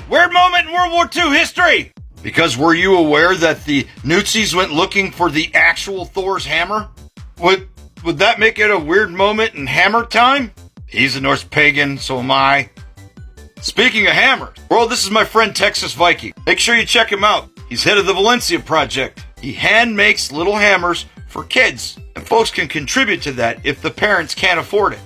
weird moment in World War II history! Because were you aware that the Nazis went looking for the actual Thor's hammer? Would that make it a weird moment in hammer time? He's a Norse pagan, so am I. Speaking of hammers, world, this is my friend Texas Viking. Make sure you check him out. He's head of the Valencia Project. He hand makes little hammers for kids, and folks can contribute to that if the parents can't afford it.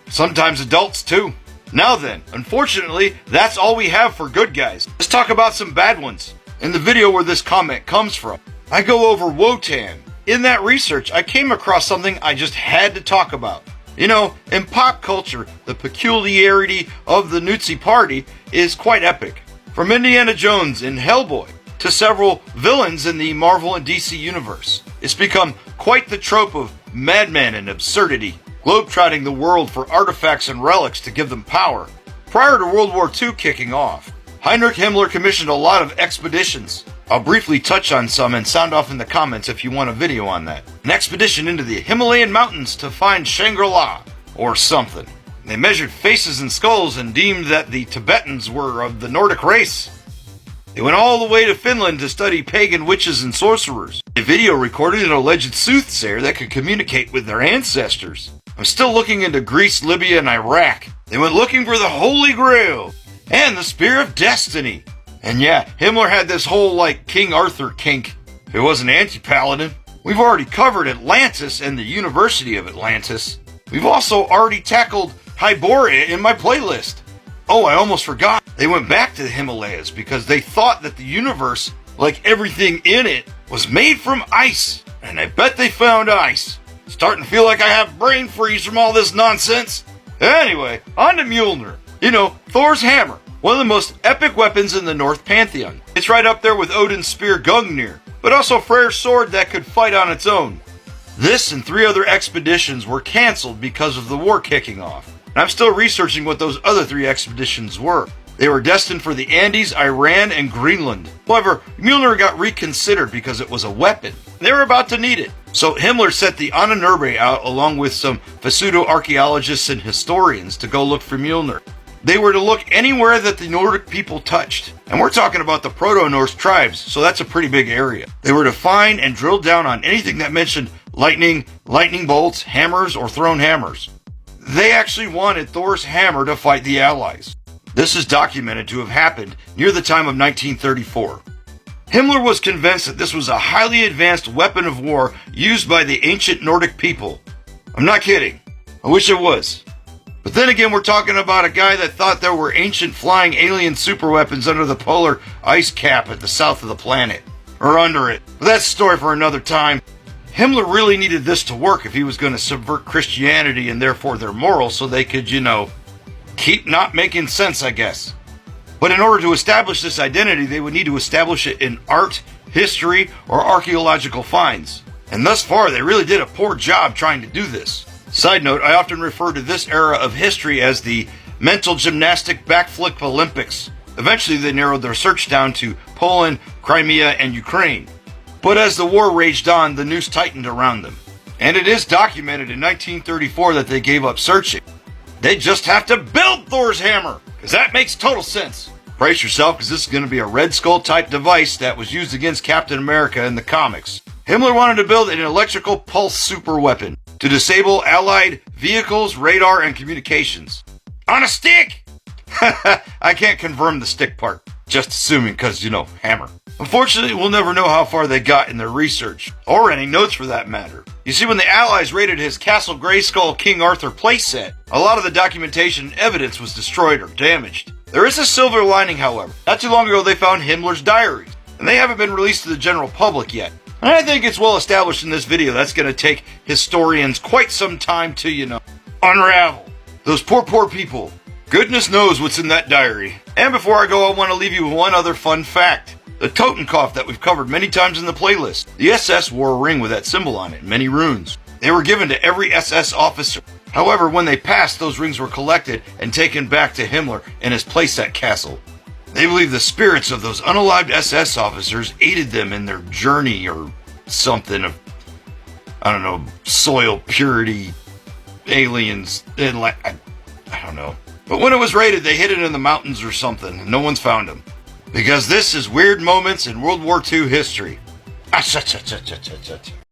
Sometimes adults too. Now then, unfortunately, that's all we have for good guys. Let's talk about some bad ones. In the video where this comment comes from, I go over Wotan. In that research, I came across something I just had to talk about. You know, in pop culture, the peculiarity of the Nazi Party is quite epic. From Indiana Jones in Hellboy to several villains in the Marvel and DC universe, it's become quite the trope of madman and absurdity, globetrotting the world for artifacts and relics to give them power. Prior to World War II kicking off, Heinrich Himmler commissioned a lot of expeditions. I'll briefly touch on some and sound off in the comments if you want a video on that. An expedition into the Himalayan mountains to find Shangri-La, or something. They measured faces and skulls and deemed that the Tibetans were of the Nordic race. They went all the way to Finland to study pagan witches and sorcerers. A video recorded an alleged soothsayer that could communicate with their ancestors. I'm still looking into Greece, Libya, and Iraq. They went looking for the Holy Grail and the Spear of Destiny. And yeah, Himmler had this whole, King Arthur kink. If it wasn't anti-paladin. We've already covered Atlantis and the University of Atlantis. We've also already tackled Hyboria in my playlist. Oh, I almost forgot. They went back to the Himalayas because they thought that the universe, like everything in it, was made from ice. And I bet they found ice. Starting to feel like I have brain freeze from all this nonsense. Anyway, on to Mjolnir. You know, Thor's hammer. One of the most epic weapons in the Norse pantheon. It's right up there with Odin's spear Gungnir, but also Freyr's sword that could fight on its own. This and 3 other expeditions were cancelled because of the war kicking off. And I'm still researching what those other 3 expeditions were. They were destined for the Andes, Iran, and Greenland. However, Mjolnir got reconsidered because it was a weapon. They were about to need it. So Himmler sent the Ahnenerbe out along with some pseudo-archaeologists and historians to go look for Mjolnir. They were to look anywhere that the Nordic people touched. And we're talking about the Proto-Norse tribes, so that's a pretty big area. They were to find and drill down on anything that mentioned lightning bolts, hammers, or thrown hammers. They actually wanted Thor's hammer to fight the Allies. This is documented to have happened near the time of 1934. Himmler was convinced that this was a highly advanced weapon of war used by the ancient Nordic people. I'm not kidding. I wish it was. But then again, we're talking about a guy that thought there were ancient flying alien superweapons under the polar ice cap at the south of the planet. Or under it. But that's a story for another time. Himmler really needed this to work if he was going to subvert Christianity and therefore their morals so they could, keep not making sense, I guess. But in order to establish this identity, they would need to establish it in art, history, or archaeological finds. And thus far, they really did a poor job trying to do this. Side note, I often refer to this era of history as the mental gymnastic backflip Olympics. Eventually, they narrowed their search down to Poland, Crimea, and Ukraine. But as the war raged on, the noose tightened around them. And it is documented in 1934 that they gave up searching. They just have to build Thor's hammer, because that makes total sense. Brace yourself, because this is going to be a Red Skull type device that was used against Captain America in the comics. Himmler wanted to build an electrical pulse super weapon to disable Allied vehicles, radar, and communications. On a stick! I can't confirm the stick part. Just assuming, because, hammer. Unfortunately, we'll never know how far they got in their research, or any notes for that matter. You see, when the Allies raided his Castle Grayskull King Arthur playset, a lot of the documentation and evidence was destroyed or damaged. There is a silver lining, however. Not too long ago, they found Himmler's diaries, and they haven't been released to the general public yet. And I think it's well established in this video that's going to take historians quite some time to, unravel. Those poor people. Goodness knows what's in that diary. And before I go, I want to leave you with one other fun fact. The Totenkopf that we've covered many times in the playlist. The SS wore a ring with that symbol on it, many runes. They were given to every SS officer. However, when they passed, those rings were collected and taken back to Himmler in his playset castle. They believe the spirits of those unalived SS officers aided them in their journey or something of, soil purity, aliens, I don't know. But when it was raided, they hid it in the mountains or something, and no one's found him. Because this is Weird Moments in World War II History. Ah,